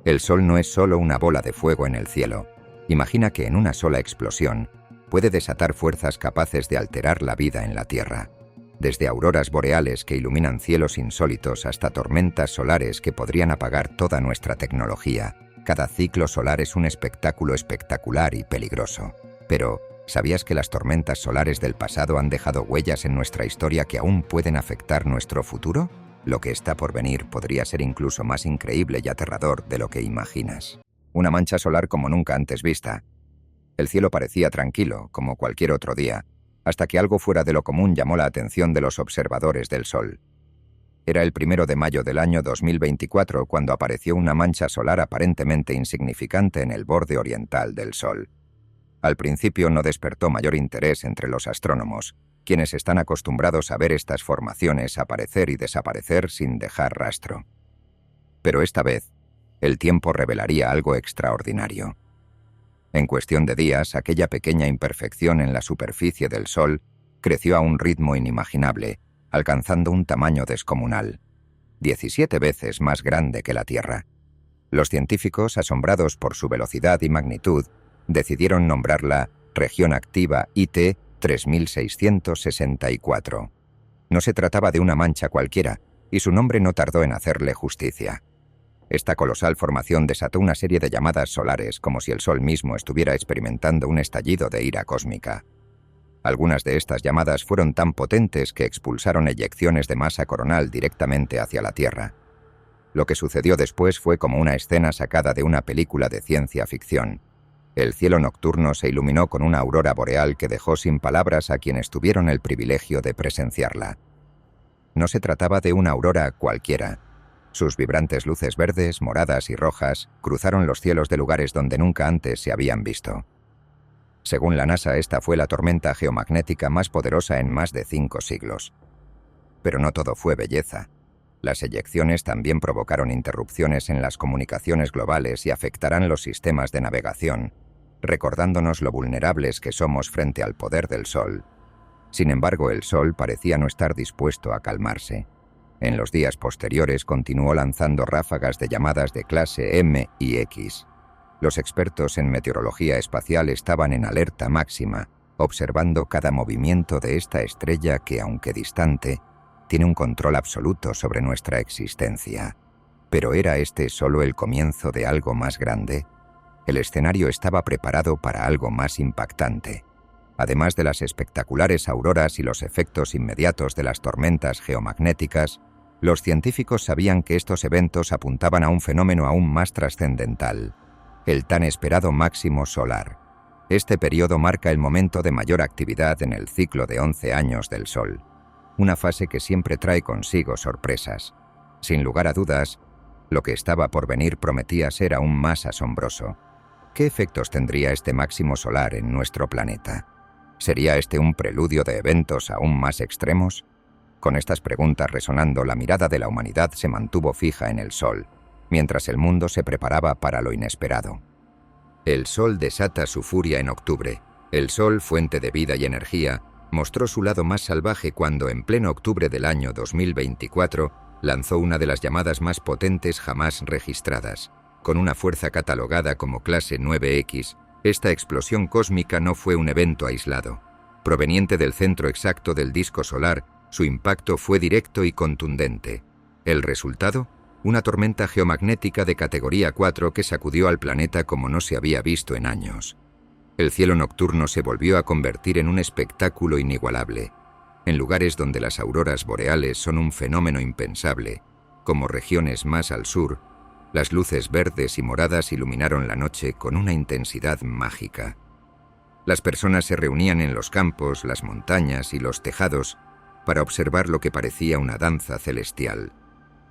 El Sol no es solo una bola de fuego en el cielo. Imagina que en una sola explosión puede desatar fuerzas capaces de alterar la vida en la Tierra. Desde auroras boreales que iluminan cielos insólitos hasta tormentas solares que podrían apagar toda nuestra tecnología, cada ciclo solar es un espectáculo espectacular y peligroso. Pero, ¿sabías que las tormentas solares del pasado han dejado huellas en nuestra historia que aún pueden afectar nuestro futuro? Lo que está por venir podría ser incluso más increíble y aterrador de lo que imaginas. Una mancha solar como nunca antes vista. El cielo parecía tranquilo, como cualquier otro día, hasta que algo fuera de lo común llamó la atención de los observadores del Sol. Era el 1 de mayo del año 2024 cuando apareció una mancha solar aparentemente insignificante en el borde oriental del Sol. Al principio no despertó mayor interés entre los astrónomos, quienes están acostumbrados a ver estas formaciones aparecer y desaparecer sin dejar rastro. Pero esta vez, el tiempo revelaría algo extraordinario. En cuestión de días, aquella pequeña imperfección en la superficie del Sol creció a un ritmo inimaginable, alcanzando un tamaño descomunal, 17 veces más grande que la Tierra. Los científicos, asombrados por su velocidad y magnitud, decidieron nombrarla Región Activa IT 3664. No se trataba de una mancha cualquiera, y su nombre no tardó en hacerle justicia. Esta colosal formación desató una serie de llamadas solares como si el Sol mismo estuviera experimentando un estallido de ira cósmica. Algunas de estas llamadas fueron tan potentes que expulsaron eyecciones de masa coronal directamente hacia la Tierra. Lo que sucedió después fue como una escena sacada de una película de ciencia ficción. El cielo nocturno se iluminó con una aurora boreal que dejó sin palabras a quienes tuvieron el privilegio de presenciarla. No se trataba de una aurora cualquiera. Sus vibrantes luces verdes, moradas y rojas cruzaron los cielos de lugares donde nunca antes se habían visto. Según la NASA, esta fue la tormenta geomagnética más poderosa en más de 5 siglos. Pero no todo fue belleza. Las eyecciones también provocaron interrupciones en las comunicaciones globales y afectarán los sistemas de navegación, recordándonos lo vulnerables que somos frente al poder del Sol. Sin embargo, el Sol parecía no estar dispuesto a calmarse. En los días posteriores continuó lanzando ráfagas de llamadas de clase M y X. Los expertos en meteorología espacial estaban en alerta máxima, observando cada movimiento de esta estrella que, aunque distante, tiene un control absoluto sobre nuestra existencia. ¿Pero era este solo el comienzo de algo más grande? El escenario estaba preparado para algo más impactante. Además de las espectaculares auroras y los efectos inmediatos de las tormentas geomagnéticas, los científicos sabían que estos eventos apuntaban a un fenómeno aún más trascendental, el tan esperado máximo solar. Este periodo marca el momento de mayor actividad en el ciclo de 11 años del Sol, una fase que siempre trae consigo sorpresas. Sin lugar a dudas, lo que estaba por venir prometía ser aún más asombroso. ¿Qué efectos tendría este máximo solar en nuestro planeta? ¿Sería este un preludio de eventos aún más extremos? Con estas preguntas resonando, la mirada de la humanidad se mantuvo fija en el Sol, mientras el mundo se preparaba para lo inesperado. El Sol desata su furia en octubre. El Sol, fuente de vida y energía, mostró su lado más salvaje cuando, en pleno octubre del año 2024, lanzó una de las llamadas más potentes jamás registradas. Con una fuerza catalogada como clase 9X, esta explosión cósmica no fue un evento aislado. Proveniente del centro exacto del disco solar, su impacto fue directo y contundente. ¿El resultado? Una tormenta geomagnética de categoría 4 que sacudió al planeta como no se había visto en años. El cielo nocturno se volvió a convertir en un espectáculo inigualable. En lugares donde las auroras boreales son un fenómeno impensable, como regiones más al sur, las luces verdes y moradas iluminaron la noche con una intensidad mágica. Las personas se reunían en los campos, las montañas y los tejados para observar lo que parecía una danza celestial.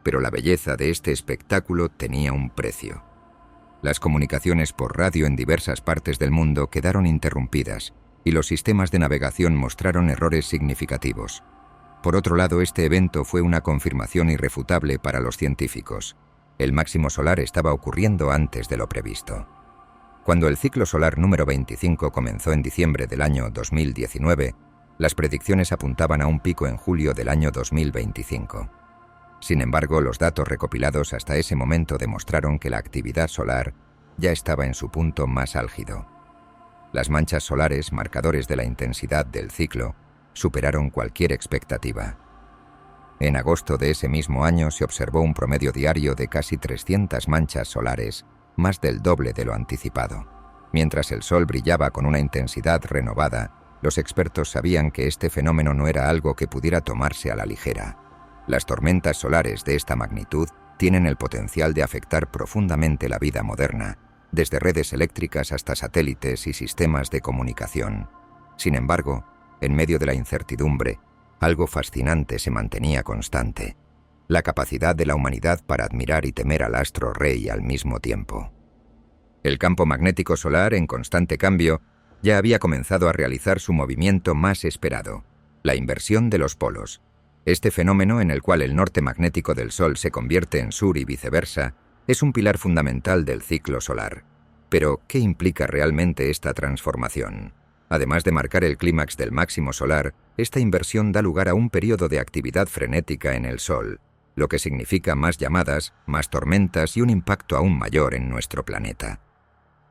Pero la belleza de este espectáculo tenía un precio. Las comunicaciones por radio en diversas partes del mundo quedaron interrumpidas y los sistemas de navegación mostraron errores significativos. Por otro lado, este evento fue una confirmación irrefutable para los científicos. El máximo solar estaba ocurriendo antes de lo previsto. Cuando el ciclo solar número 25 comenzó en diciembre del año 2019, las predicciones apuntaban a un pico en julio del año 2025. Sin embargo, los datos recopilados hasta ese momento demostraron que la actividad solar ya estaba en su punto más álgido. Las manchas solares, marcadores de la intensidad del ciclo, superaron cualquier expectativa. En agosto de ese mismo año se observó un promedio diario de casi 300 manchas solares, más del doble de lo anticipado. Mientras el Sol brillaba con una intensidad renovada, los expertos sabían que este fenómeno no era algo que pudiera tomarse a la ligera. Las tormentas solares de esta magnitud tienen el potencial de afectar profundamente la vida moderna, desde redes eléctricas hasta satélites y sistemas de comunicación. Sin embargo, en medio de la incertidumbre, algo fascinante se mantenía constante: la capacidad de la humanidad para admirar y temer al astro rey al mismo tiempo. El campo magnético solar, en constante cambio, ya había comenzado a realizar su movimiento más esperado: la inversión de los polos. Este fenómeno, en el cual el norte magnético del Sol se convierte en sur y viceversa, es un pilar fundamental del ciclo solar. Pero, ¿qué implica realmente esta transformación? Además de marcar el clímax del máximo solar, esta inversión da lugar a un periodo de actividad frenética en el Sol, lo que significa más llamadas, más tormentas y un impacto aún mayor en nuestro planeta.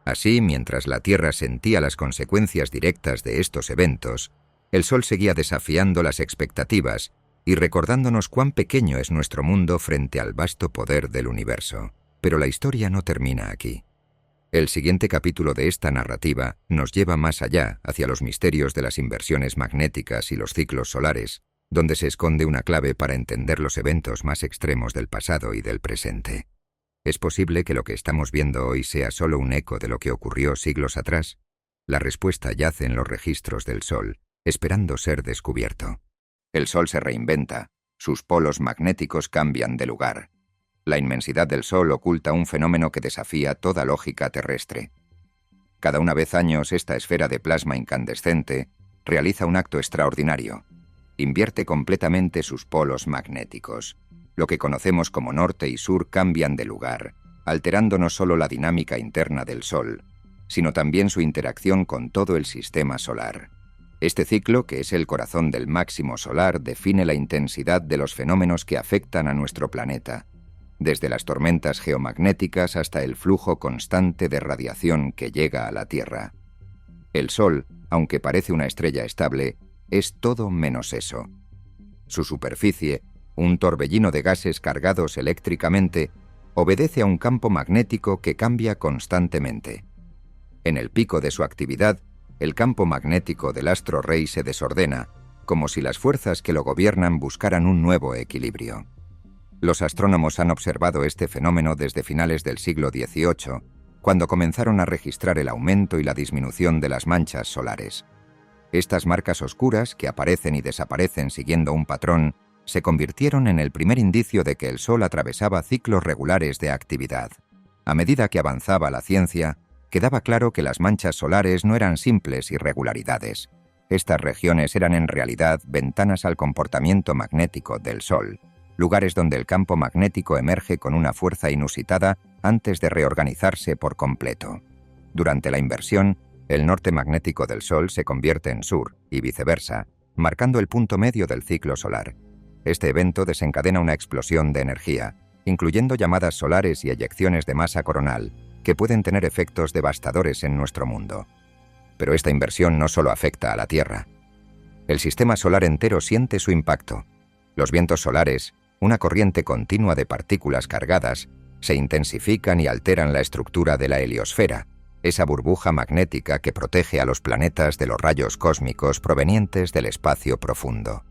Así, mientras la Tierra sentía las consecuencias directas de estos eventos, el Sol seguía desafiando las expectativas y recordándonos cuán pequeño es nuestro mundo frente al vasto poder del universo. Pero la historia no termina aquí. El siguiente capítulo de esta narrativa nos lleva más allá, hacia los misterios de las inversiones magnéticas y los ciclos solares, donde se esconde una clave para entender los eventos más extremos del pasado y del presente. ¿Es posible que lo que estamos viendo hoy sea solo un eco de lo que ocurrió siglos atrás? La respuesta yace en los registros del Sol, esperando ser descubierto. El Sol se reinventa, sus polos magnéticos cambian de lugar. La inmensidad del Sol oculta un fenómeno que desafía toda lógica terrestre. Cada vez años, esta esfera de plasma incandescente realiza un acto extraordinario. Invierte completamente sus polos magnéticos. Lo que conocemos como norte y sur cambian de lugar, alterando no solo la dinámica interna del Sol, sino también su interacción con todo el sistema solar. Este ciclo, que es el corazón del máximo solar, define la intensidad de los fenómenos que afectan a nuestro planeta, desde las tormentas geomagnéticas hasta el flujo constante de radiación que llega a la Tierra. El Sol, aunque parece una estrella estable, es todo menos eso. Su superficie, un torbellino de gases cargados eléctricamente, obedece a un campo magnético que cambia constantemente. En el pico de su actividad, el campo magnético del astro rey se desordena, como si las fuerzas que lo gobiernan buscaran un nuevo equilibrio. Los astrónomos han observado este fenómeno desde finales del siglo XVIII, cuando comenzaron a registrar el aumento y la disminución de las manchas solares. Estas marcas oscuras, que aparecen y desaparecen siguiendo un patrón, se convirtieron en el primer indicio de que el Sol atravesaba ciclos regulares de actividad. A medida que avanzaba la ciencia, quedaba claro que las manchas solares no eran simples irregularidades. Estas regiones eran en realidad ventanas al comportamiento magnético del Sol, lugares donde el campo magnético emerge con una fuerza inusitada antes de reorganizarse por completo. Durante la inversión, el norte magnético del Sol se convierte en sur y viceversa, marcando el punto medio del ciclo solar. Este evento desencadena una explosión de energía, incluyendo llamadas solares y eyecciones de masa coronal, que pueden tener efectos devastadores en nuestro mundo. Pero esta inversión no solo afecta a la Tierra. El sistema solar entero siente su impacto. Los vientos solares, una corriente continua de partículas cargadas, se intensifican y alteran la estructura de la heliosfera, esa burbuja magnética que protege a los planetas de los rayos cósmicos provenientes del espacio profundo.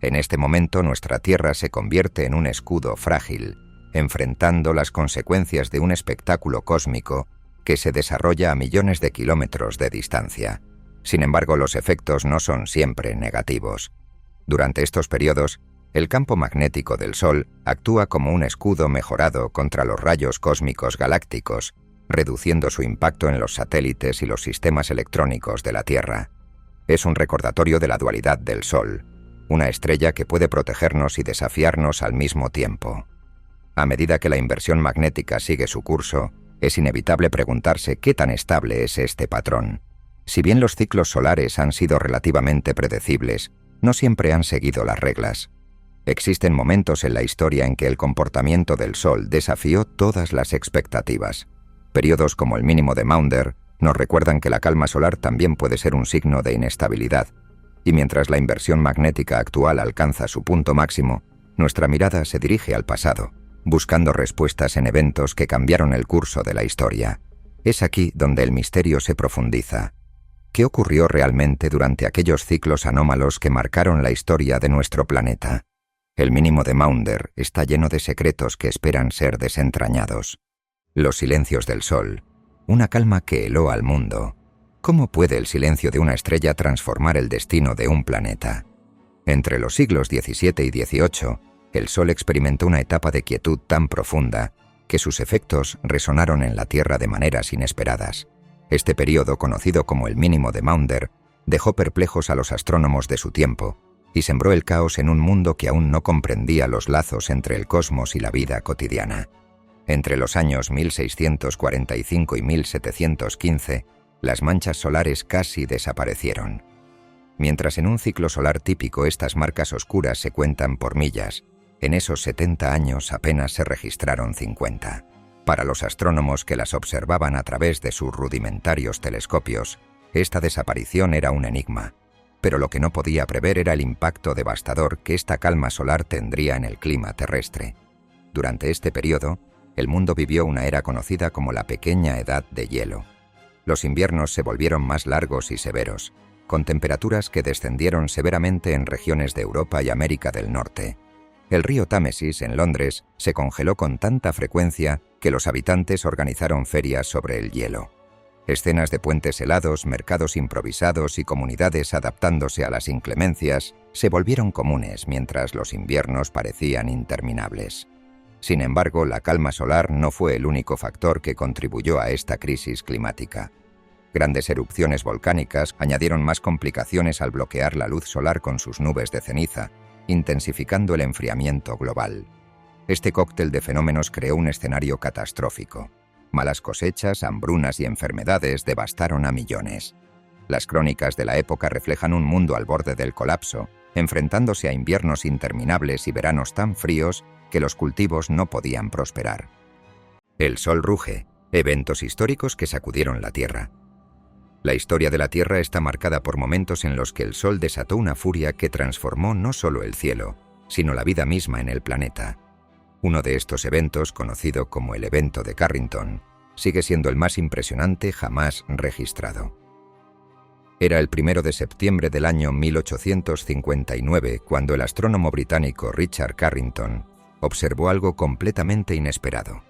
En este momento nuestra Tierra se convierte en un escudo frágil, enfrentando las consecuencias de un espectáculo cósmico que se desarrolla a millones de kilómetros de distancia. Sin embargo, los efectos no son siempre negativos. Durante estos periodos, el campo magnético del Sol actúa como un escudo mejorado contra los rayos cósmicos galácticos, reduciendo su impacto en los satélites y los sistemas electrónicos de la Tierra. Es un recordatorio de la dualidad del Sol, una estrella que puede protegernos y desafiarnos al mismo tiempo. A medida que la inversión magnética sigue su curso, es inevitable preguntarse qué tan estable es este patrón. Si bien los ciclos solares han sido relativamente predecibles, no siempre han seguido las reglas. Existen momentos en la historia en que el comportamiento del Sol desafió todas las expectativas. Periodos como el mínimo de Maunder nos recuerdan que la calma solar también puede ser un signo de inestabilidad, y mientras la inversión magnética actual alcanza su punto máximo, nuestra mirada se dirige al pasado, buscando respuestas en eventos que cambiaron el curso de la historia. Es aquí donde el misterio se profundiza. ¿Qué ocurrió realmente durante aquellos ciclos anómalos que marcaron la historia de nuestro planeta? El mínimo de Maunder está lleno de secretos que esperan ser desentrañados. Los silencios del Sol, una calma que heló al mundo. ¿Cómo puede el silencio de una estrella transformar el destino de un planeta? Entre los siglos XVII y XVIII, el Sol experimentó una etapa de quietud tan profunda que sus efectos resonaron en la Tierra de maneras inesperadas. Este periodo, conocido como el mínimo de Maunder, dejó perplejos a los astrónomos de su tiempo y sembró el caos en un mundo que aún no comprendía los lazos entre el cosmos y la vida cotidiana. Entre los años 1645 y 1715, las manchas solares casi desaparecieron. Mientras en un ciclo solar típico estas marcas oscuras se cuentan por millas, en esos 70 años apenas se registraron 50. Para los astrónomos que las observaban a través de sus rudimentarios telescopios, esta desaparición era un enigma, pero lo que no podía prever era el impacto devastador que esta calma solar tendría en el clima terrestre. Durante este periodo, el mundo vivió una era conocida como la Pequeña Edad de Hielo. Los inviernos se volvieron más largos y severos, con temperaturas que descendieron severamente en regiones de Europa y América del Norte. El río Támesis, en Londres, se congeló con tanta frecuencia que los habitantes organizaron ferias sobre el hielo. Escenas de puentes helados, mercados improvisados y comunidades adaptándose a las inclemencias se volvieron comunes mientras los inviernos parecían interminables. Sin embargo, la calma solar no fue el único factor que contribuyó a esta crisis climática. Grandes erupciones volcánicas añadieron más complicaciones al bloquear la luz solar con sus nubes de ceniza, intensificando el enfriamiento global. Este cóctel de fenómenos creó un escenario catastrófico. Malas cosechas, hambrunas y enfermedades devastaron a millones. Las crónicas de la época reflejan un mundo al borde del colapso, enfrentándose a inviernos interminables y veranos tan fríos que los cultivos no podían prosperar. El Sol ruge, eventos históricos que sacudieron la Tierra. La historia de la Tierra está marcada por momentos en los que el Sol desató una furia que transformó no solo el cielo, sino la vida misma en el planeta. Uno de estos eventos, conocido como el evento de Carrington, sigue siendo el más impresionante jamás registrado. Era el 1 de septiembre del año 1859 cuando el astrónomo británico Richard Carrington observó algo completamente inesperado,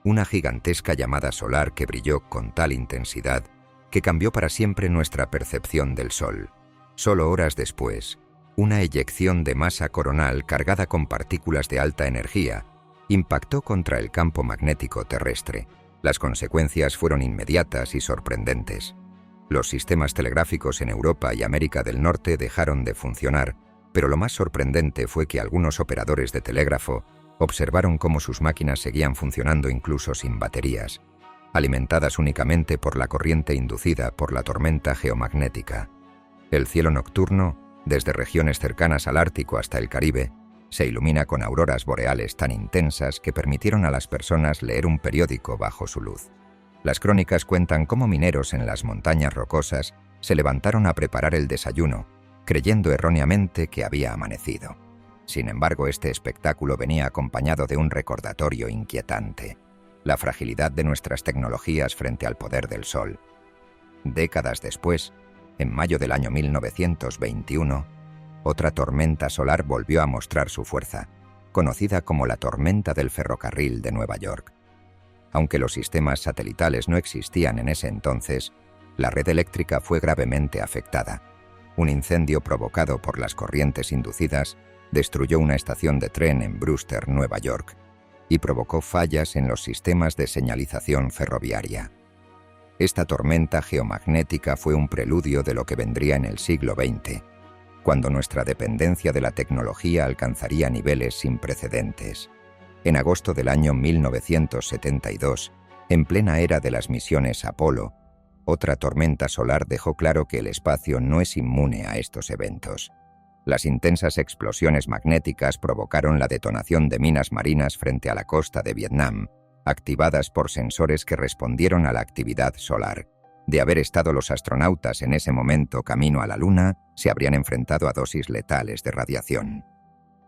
una gigantesca llamada solar que brilló con tal intensidad que cambió para siempre nuestra percepción del Sol. Solo horas después, una eyección de masa coronal cargada con partículas de alta energía impactó contra el campo magnético terrestre. Las consecuencias fueron inmediatas y sorprendentes. Los sistemas telegráficos en Europa y América del Norte dejaron de funcionar, pero lo más sorprendente fue que algunos operadores de telégrafo observaron cómo sus máquinas seguían funcionando incluso sin baterías, alimentadas únicamente por la corriente inducida por la tormenta geomagnética. El cielo nocturno, desde regiones cercanas al Ártico hasta el Caribe, se ilumina con auroras boreales tan intensas que permitieron a las personas leer un periódico bajo su luz. Las crónicas cuentan cómo mineros en las montañas rocosas se levantaron a preparar el desayuno, creyendo erróneamente que había amanecido. Sin embargo, este espectáculo venía acompañado de un recordatorio inquietante: la fragilidad de nuestras tecnologías frente al poder del Sol. Décadas después, en mayo del año 1921, otra tormenta solar volvió a mostrar su fuerza, conocida como la tormenta del ferrocarril de Nueva York. Aunque los sistemas satelitales no existían en ese entonces, la red eléctrica fue gravemente afectada. Un incendio provocado por las corrientes inducidas destruyó una estación de tren en Brewster, Nueva York, y provocó fallas en los sistemas de señalización ferroviaria. Esta tormenta geomagnética fue un preludio de lo que vendría en el siglo XX, cuando nuestra dependencia de la tecnología alcanzaría niveles sin precedentes. En agosto del año 1972, en plena era de las misiones Apolo, otra tormenta solar dejó claro que el espacio no es inmune a estos eventos. Las intensas explosiones magnéticas provocaron la detonación de minas marinas frente a la costa de Vietnam, activadas por sensores que respondieron a la actividad solar. De haber estado los astronautas en ese momento camino a la Luna, se habrían enfrentado a dosis letales de radiación.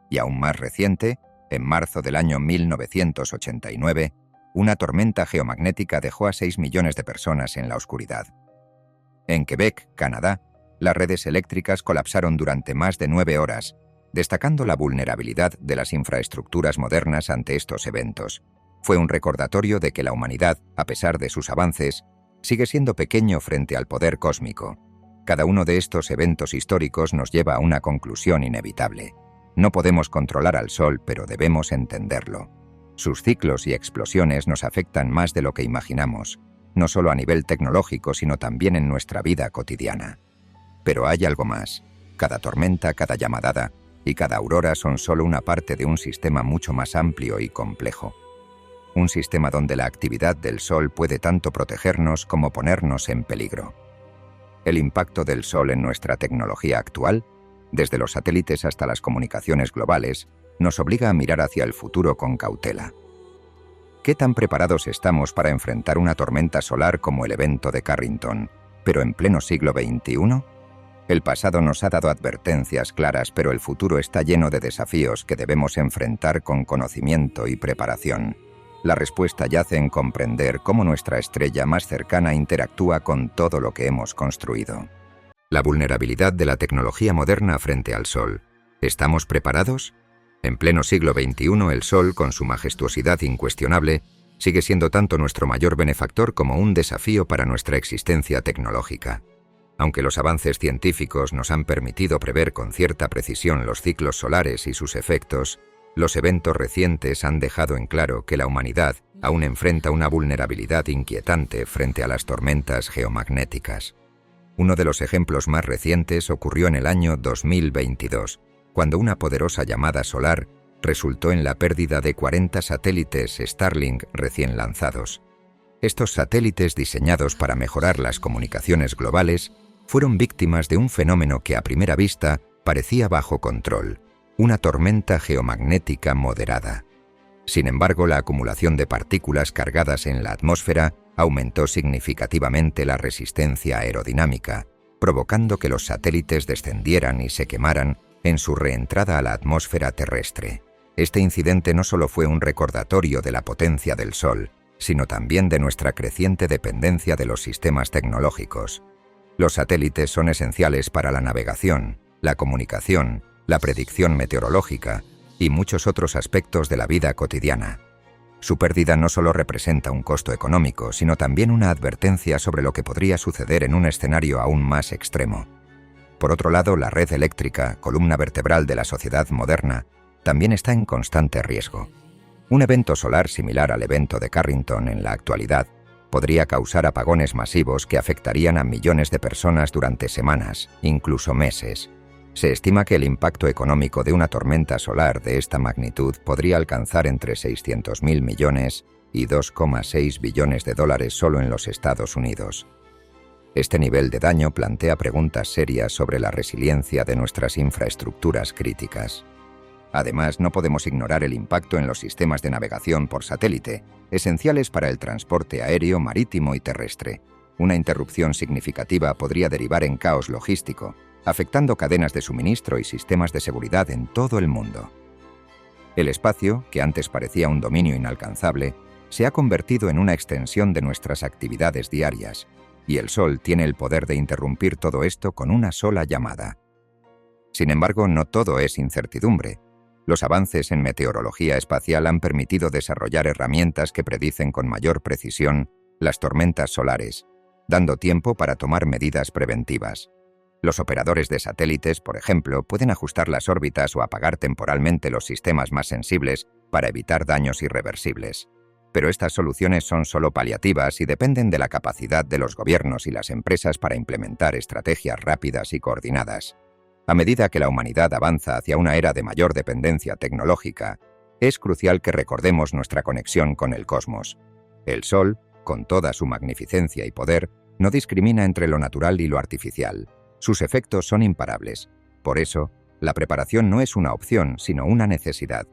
Y aún más reciente, en marzo del año 1989, una tormenta geomagnética dejó a 6 millones de personas en la oscuridad. En Quebec, Canadá, las redes eléctricas colapsaron durante más de 9 horas, destacando la vulnerabilidad de las infraestructuras modernas ante estos eventos. Fue un recordatorio de que la humanidad, a pesar de sus avances, sigue siendo pequeño frente al poder cósmico. Cada uno de estos eventos históricos nos lleva a una conclusión inevitable. No podemos controlar al Sol, pero debemos entenderlo. Sus ciclos y explosiones nos afectan más de lo que imaginamos, no solo a nivel tecnológico, sino también en nuestra vida cotidiana. Pero hay algo más. Cada tormenta, cada llamadada y cada aurora son solo una parte de un sistema mucho más amplio y complejo. Un sistema donde la actividad del Sol puede tanto protegernos como ponernos en peligro. El impacto del Sol en nuestra tecnología actual, desde los satélites hasta las comunicaciones globales, nos obliga a mirar hacia el futuro con cautela. ¿Qué tan preparados estamos para enfrentar una tormenta solar como el evento de Carrington, pero en pleno siglo XXI? El pasado nos ha dado advertencias claras, pero el futuro está lleno de desafíos que debemos enfrentar con conocimiento y preparación. La respuesta yace en comprender cómo nuestra estrella más cercana interactúa con todo lo que hemos construido. La vulnerabilidad de la tecnología moderna frente al Sol. ¿Estamos preparados? En pleno siglo XXI, el Sol, con su majestuosidad incuestionable, sigue siendo tanto nuestro mayor benefactor como un desafío para nuestra existencia tecnológica. Aunque los avances científicos nos han permitido prever con cierta precisión los ciclos solares y sus efectos, los eventos recientes han dejado en claro que la humanidad aún enfrenta una vulnerabilidad inquietante frente a las tormentas geomagnéticas. Uno de los ejemplos más recientes ocurrió en el año 2022, cuando una poderosa llamada solar resultó en la pérdida de 40 satélites Starlink recién lanzados. Estos satélites, diseñados para mejorar las comunicaciones globales, fueron víctimas de un fenómeno que a primera vista parecía bajo control: una tormenta geomagnética moderada. Sin embargo, la acumulación de partículas cargadas en la atmósfera aumentó significativamente la resistencia aerodinámica, provocando que los satélites descendieran y se quemaran en su reentrada a la atmósfera terrestre. Este incidente no solo fue un recordatorio de la potencia del Sol, sino también de nuestra creciente dependencia de los sistemas tecnológicos. Los satélites son esenciales para la navegación, la comunicación, la predicción meteorológica y muchos otros aspectos de la vida cotidiana. Su pérdida no solo representa un costo económico, sino también una advertencia sobre lo que podría suceder en un escenario aún más extremo. Por otro lado, la red eléctrica, columna vertebral de la sociedad moderna, también está en constante riesgo. Un evento solar similar al evento de Carrington en la actualidad podría causar apagones masivos que afectarían a millones de personas durante semanas, incluso meses. Se estima que el impacto económico de una tormenta solar de esta magnitud podría alcanzar entre 600.000 millones y 2,6 billones de dólares solo en los Estados Unidos. Este nivel de daño plantea preguntas serias sobre la resiliencia de nuestras infraestructuras críticas. Además, no podemos ignorar el impacto en los sistemas de navegación por satélite, esenciales para el transporte aéreo, marítimo y terrestre. Una interrupción significativa podría derivar en caos logístico, afectando cadenas de suministro y sistemas de seguridad en todo el mundo. El espacio, que antes parecía un dominio inalcanzable, se ha convertido en una extensión de nuestras actividades diarias, y el Sol tiene el poder de interrumpir todo esto con una sola llamada. Sin embargo, no todo es incertidumbre. Los avances en meteorología espacial han permitido desarrollar herramientas que predicen con mayor precisión las tormentas solares, dando tiempo para tomar medidas preventivas. Los operadores de satélites, por ejemplo, pueden ajustar las órbitas o apagar temporalmente los sistemas más sensibles para evitar daños irreversibles. Pero estas soluciones son solo paliativas y dependen de la capacidad de los gobiernos y las empresas para implementar estrategias rápidas y coordinadas. A medida que la humanidad avanza hacia una era de mayor dependencia tecnológica, es crucial que recordemos nuestra conexión con el cosmos. El Sol, con toda su magnificencia y poder, no discrimina entre lo natural y lo artificial. Sus efectos son imparables. Por eso, La preparación no es una opción, sino una necesidad.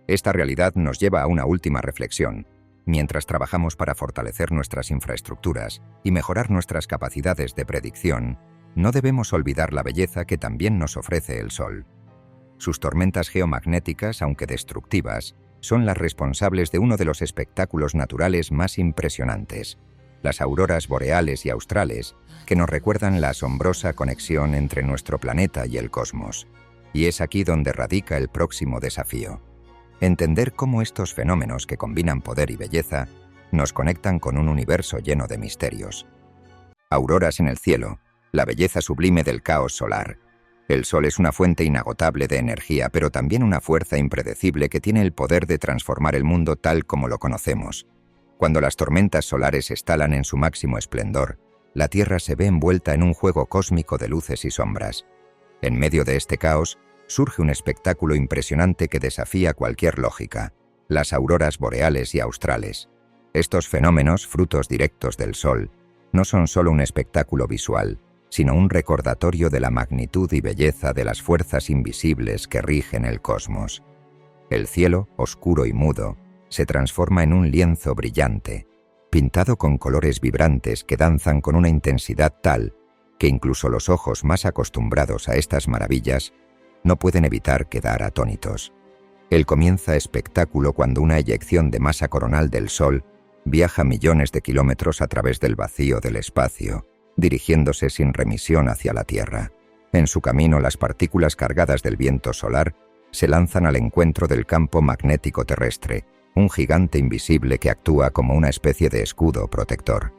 Esta realidad nos lleva a una última reflexión. Mientras trabajamos para fortalecer nuestras infraestructuras y mejorar nuestras capacidades de predicción, no debemos olvidar la belleza que también nos ofrece el Sol. Sus tormentas geomagnéticas, aunque destructivas, son las responsables de uno de los espectáculos naturales más impresionantes, las auroras boreales y australes, que nos recuerdan la asombrosa conexión entre nuestro planeta y el cosmos. Y es aquí donde radica el próximo desafío. Entender cómo estos fenómenos que combinan poder y belleza nos conectan con un universo lleno de misterios. Auroras en el cielo, la belleza sublime del caos solar. El Sol es una fuente inagotable de energía, pero también una fuerza impredecible que tiene el poder de transformar el mundo tal como lo conocemos. Cuando las tormentas solares estalan en su máximo esplendor, la Tierra se ve envuelta en un juego cósmico de luces y sombras. En medio de este caos, surge un espectáculo impresionante que desafía cualquier lógica: las auroras boreales y australes. Estos fenómenos, frutos directos del Sol, no son solo un espectáculo visual, sino un recordatorio de la magnitud y belleza de las fuerzas invisibles que rigen el cosmos. El cielo, oscuro y mudo, se transforma en un lienzo brillante, pintado con colores vibrantes que danzan con una intensidad tal que incluso los ojos más acostumbrados a estas maravillas no pueden evitar quedar atónitos. El comienza espectáculo cuando una eyección de masa coronal del Sol viaja millones de kilómetros a través del vacío del espacio, dirigiéndose sin remisión hacia la Tierra. En su camino, las partículas cargadas del viento solar se lanzan al encuentro del campo magnético terrestre, un gigante invisible que actúa como una especie de escudo protector.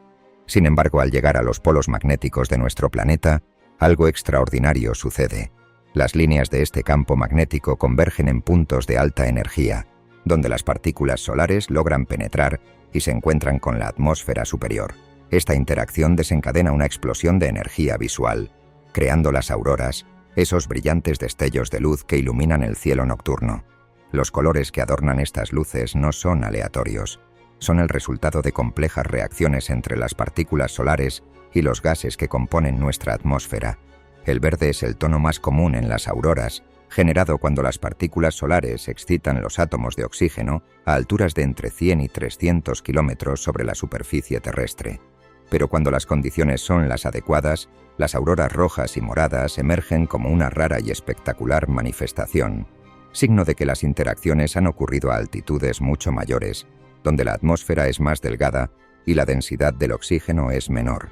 Sin embargo, al llegar a los polos magnéticos de nuestro planeta, algo extraordinario sucede. Las líneas de este campo magnético convergen en puntos de alta energía, donde las partículas solares logran penetrar y se encuentran con la atmósfera superior. Esta interacción desencadena una explosión de energía visual, creando las auroras, esos brillantes destellos de luz que iluminan el cielo nocturno. Los colores que adornan estas luces no son aleatorios, son el resultado de complejas reacciones entre las partículas solares y los gases que componen nuestra atmósfera. El verde es el tono más común en las auroras, generado cuando las partículas solares excitan los átomos de oxígeno a alturas de entre 100 y 300 kilómetros sobre la superficie terrestre. Pero cuando las condiciones son las adecuadas, las auroras rojas y moradas emergen como una rara y espectacular manifestación, signo de que las interacciones han ocurrido a altitudes mucho mayores, donde la atmósfera es más delgada y la densidad del oxígeno es menor.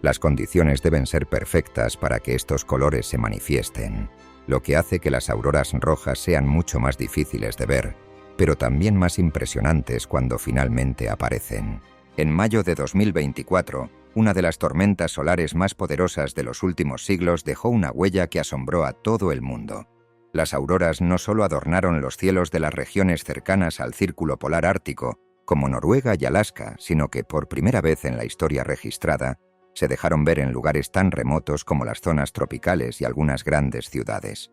Las condiciones deben ser perfectas para que estos colores se manifiesten, lo que hace que las auroras rojas sean mucho más difíciles de ver, pero también más impresionantes cuando finalmente aparecen. En mayo de 2024, una de las tormentas solares más poderosas de los últimos siglos dejó una huella que asombró a todo el mundo. Las auroras no solo adornaron los cielos de las regiones cercanas al Círculo Polar Ártico, como Noruega y Alaska, sino que por primera vez en la historia registrada, se dejaron ver en lugares tan remotos como las zonas tropicales y algunas grandes ciudades.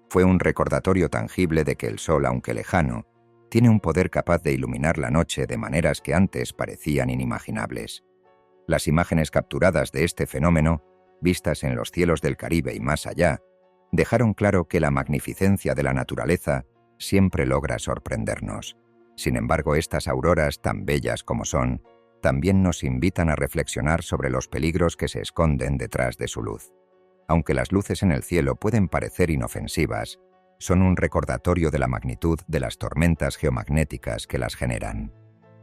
Fue un recordatorio tangible de que el Sol, aunque lejano, tiene un poder capaz de iluminar la noche de maneras que antes parecían inimaginables. Las imágenes capturadas de este fenómeno, vistas en los cielos del Caribe y más allá, dejaron claro que la magnificencia de la naturaleza siempre logra sorprendernos. Sin embargo, estas auroras, tan bellas como son, también nos invitan a reflexionar sobre los peligros que se esconden detrás de su luz. Aunque las luces en el cielo pueden parecer inofensivas, son un recordatorio de la magnitud de las tormentas geomagnéticas que las generan.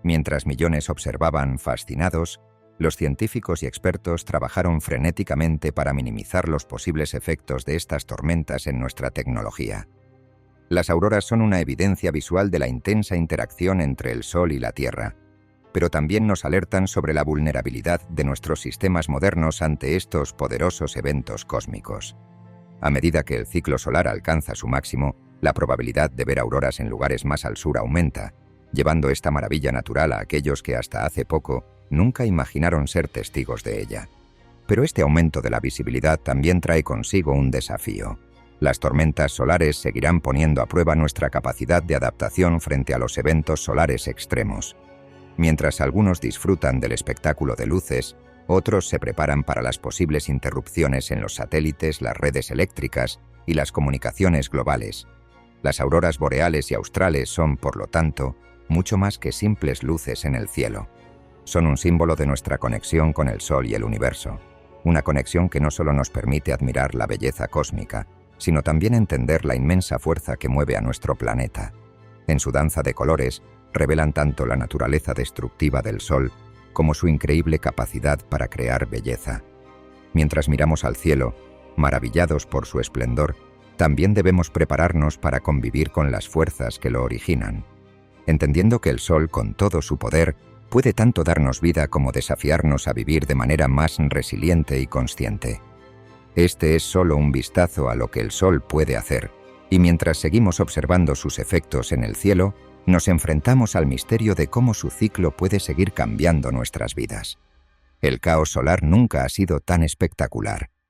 Mientras millones observaban fascinados, los científicos y expertos trabajaron frenéticamente para minimizar los posibles efectos de estas tormentas en nuestra tecnología. Las auroras son una evidencia visual de la intensa interacción entre el Sol y la Tierra, pero también nos alertan sobre la vulnerabilidad de nuestros sistemas modernos ante estos poderosos eventos cósmicos. A medida que el ciclo solar alcanza su máximo, la probabilidad de ver auroras en lugares más al sur aumenta, llevando esta maravilla natural a aquellos que hasta hace poco nunca imaginaron ser testigos de ella. Pero este aumento de la visibilidad también trae consigo un desafío. Las tormentas solares seguirán poniendo a prueba nuestra capacidad de adaptación frente a los eventos solares extremos. Mientras algunos disfrutan del espectáculo de luces, otros se preparan para las posibles interrupciones en los satélites, las redes eléctricas y las comunicaciones globales. Las auroras boreales y australes son, por lo tanto, mucho más que simples luces en el cielo. Son un símbolo de nuestra conexión con el Sol y el universo, una conexión que no solo nos permite admirar la belleza cósmica, sino también entender la inmensa fuerza que mueve a nuestro planeta. En su danza de colores, revelan tanto la naturaleza destructiva del Sol como su increíble capacidad para crear belleza. Mientras miramos al cielo, maravillados por su esplendor, también debemos prepararnos para convivir con las fuerzas que lo originan, entendiendo que el Sol, con todo su poder, puede tanto darnos vida como desafiarnos a vivir de manera más resiliente y consciente. Este es solo un vistazo a lo que el Sol puede hacer, y mientras seguimos observando sus efectos en el cielo, nos enfrentamos al misterio de cómo su ciclo puede seguir cambiando nuestras vidas. El caos solar nunca ha sido tan espectacular.